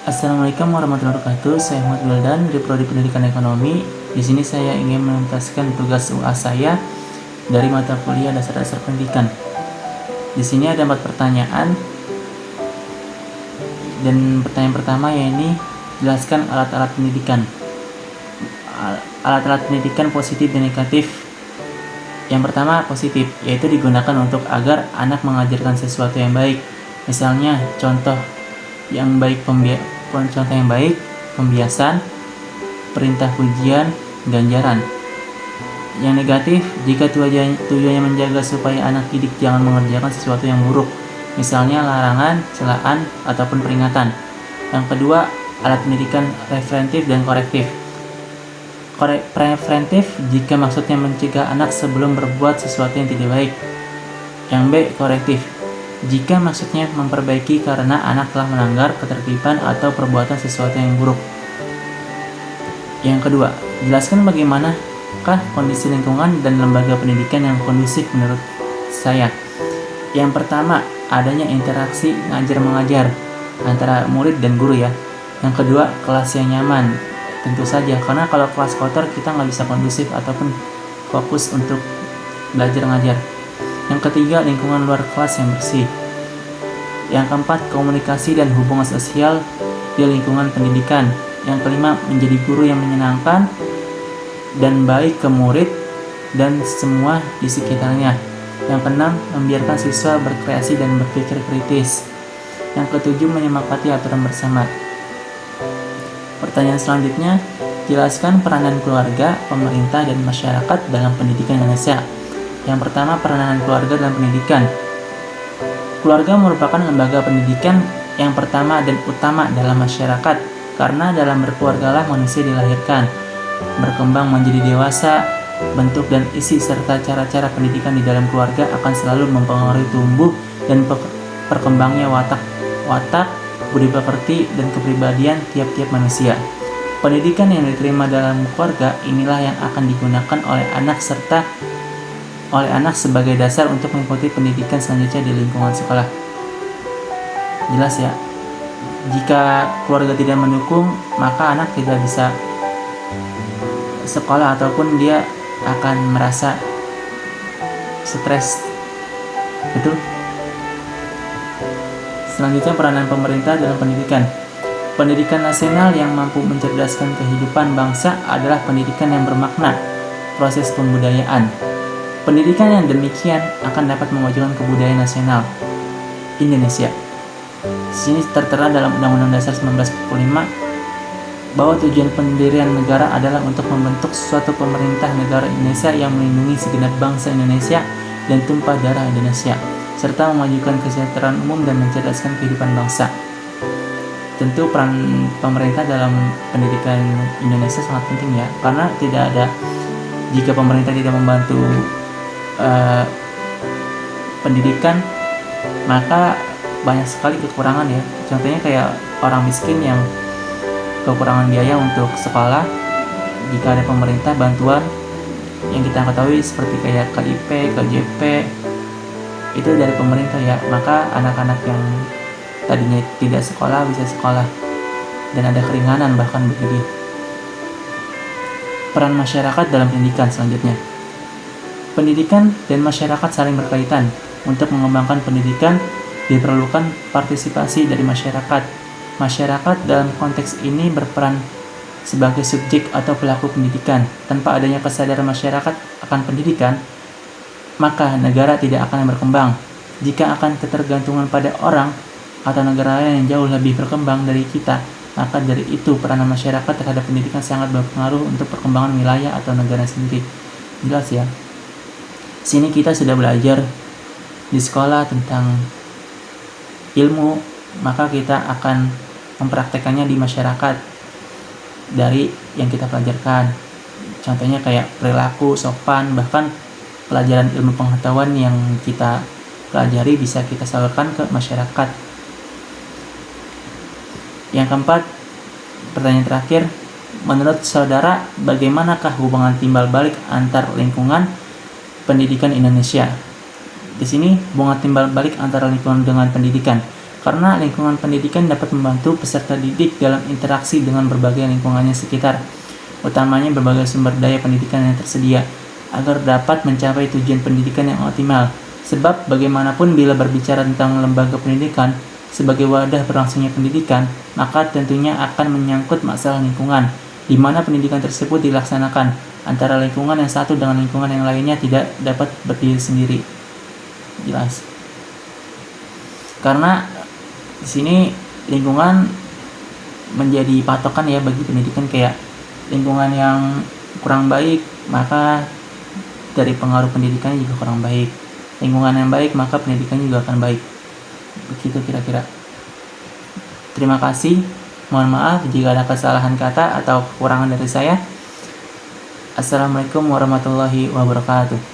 Assalamualaikum warahmatullahi wabarakatuh. Saya Muhammad Wildan dari Prodi Pendidikan Ekonomi. Di sini saya ingin menuntaskan tugas UAS saya dari mata kuliah dasar-dasar pendidikan. Di sini ada 4 pertanyaan. Dan pertanyaan pertama yaitu jelaskan alat-alat pendidikan. Alat-alat pendidikan positif dan negatif. Yang pertama positif, yaitu digunakan untuk agar anak mengajarkan sesuatu yang baik. Misalnya contoh yang baik pembiasan, perintah pujian, ganjaran. Yang negatif, jika tujuannya menjaga supaya anak didik jangan mengerjakan sesuatu yang buruk, misalnya larangan, celaan, ataupun peringatan. Yang kedua, alat pendidikan preventif dan korektif. Preventif jika maksudnya mencegah anak sebelum berbuat sesuatu yang tidak baik. Yang B, korektif jika maksudnya memperbaiki karena anak telah melanggar ketertiban atau perbuatan sesuatu yang buruk. Yang kedua, jelaskan bagaimanakah kondisi lingkungan dan lembaga pendidikan yang kondusif menurut saya. Yang pertama, adanya interaksi ngajar-mengajar antara murid dan guru ya. Yang kedua, kelas yang nyaman. Tentu saja, karena kalau kelas kotor kita nggak bisa kondusif ataupun fokus untuk belajar ngajar. Yang ketiga, lingkungan luar kelas yang bersih. Yang keempat, komunikasi dan hubungan sosial di lingkungan pendidikan. Yang kelima, menjadi guru yang menyenangkan dan baik ke murid dan semua di sekitarnya. Yang keenam, membiarkan siswa berkreasi dan berpikir kritis. Yang ketujuh, menyepakati aturan bersama. Pertanyaan selanjutnya, jelaskan peranan keluarga, pemerintah, dan masyarakat dalam pendidikan Indonesia. Yang pertama, peranan keluarga dalam pendidikan. Keluarga merupakan lembaga pendidikan yang pertama dan utama dalam masyarakat, karena dalam berkeluargalah manusia dilahirkan, berkembang menjadi dewasa. Bentuk dan isi serta cara-cara pendidikan di dalam keluarga akan selalu mempengaruhi tumbuh dan perkembangnya watak, budi pekerti, dan kepribadian tiap-tiap manusia. Pendidikan yang diterima dalam keluarga inilah yang akan digunakan oleh anak sebagai dasar untuk mengikuti pendidikan selanjutnya di lingkungan sekolah. Jelas ya? Jika keluarga tidak mendukung, maka anak tidak bisa sekolah ataupun dia akan merasa stres. Betul? Selanjutnya, peranan pemerintah dalam pendidikan. Pendidikan nasional yang mampu mencerdaskan kehidupan bangsa adalah pendidikan yang bermakna, proses pembudayaan. Pendidikan yang demikian akan dapat memajukan kebudayaan nasional Indonesia. Sini tertera dalam Undang-Undang Dasar 1945 bahwa tujuan pendirian negara adalah untuk membentuk suatu pemerintah negara Indonesia yang melindungi segenap bangsa Indonesia dan tumpah darah Indonesia, serta memajukan kesejahteraan umum dan mencerdaskan kehidupan bangsa. Tentu peran pemerintah dalam pendidikan Indonesia sangat penting ya, karena jika pemerintah tidak membantu pendidikan, maka banyak sekali kekurangan ya. Contohnya kayak orang miskin yang kekurangan biaya untuk sekolah. Jika ada pemerintah bantuan yang kita ketahui seperti kayak KIP, KJP itu dari pemerintah ya, maka anak-anak yang tadinya tidak sekolah bisa sekolah dan ada keringanan bahkan begini. Peran masyarakat dalam pendidikan selanjutnya. Pendidikan dan masyarakat saling berkaitan. Untuk mengembangkan pendidikan, diperlukan partisipasi dari masyarakat. Masyarakat dalam konteks ini berperan sebagai subjek atau pelaku pendidikan. Tanpa adanya kesadaran masyarakat akan pendidikan, maka negara tidak akan berkembang. Jika akan ketergantungan pada orang atau negara lain yang jauh lebih berkembang dari kita, maka dari itu peranan masyarakat terhadap pendidikan sangat berpengaruh untuk perkembangan wilayah atau negara sendiri. Jelas ya? Sini kita sudah belajar di sekolah tentang ilmu, maka kita akan mempraktekannya di masyarakat dari yang kita pelajarkan. Contohnya kayak perilaku, sopan, bahkan pelajaran ilmu pengetahuan yang kita pelajari bisa kita salurkan ke masyarakat. Yang keempat, pertanyaan terakhir, menurut saudara bagaimanakah hubungan timbal balik antar lingkungan pendidikan Indonesia? Di sini hubungan timbal balik antara lingkungan dengan pendidikan. karena lingkungan pendidikan dapat membantu peserta didik dalam interaksi dengan berbagai lingkungannya sekitar, utamanya berbagai sumber daya pendidikan yang tersedia, agar dapat mencapai tujuan pendidikan yang optimal. Sebab bagaimanapun bila berbicara tentang lembaga pendidikan sebagai wadah berlangsungnya pendidikan, maka tentunya akan menyangkut masalah lingkungan, di mana pendidikan tersebut dilaksanakan antara lingkungan yang satu dengan lingkungan yang lainnya tidak dapat berdiri sendiri. Jelas. Karena di sini lingkungan menjadi patokan ya bagi pendidikan, kayak lingkungan yang kurang baik maka dari pengaruh pendidikannya juga kurang baik. Lingkungan yang baik maka pendidikannya juga akan baik. Begitu kira-kira. Terima kasih. Mohon maaf jika ada kesalahan kata atau kekurangan dari saya. Assalamualaikum warahmatullahi wabarakatuh.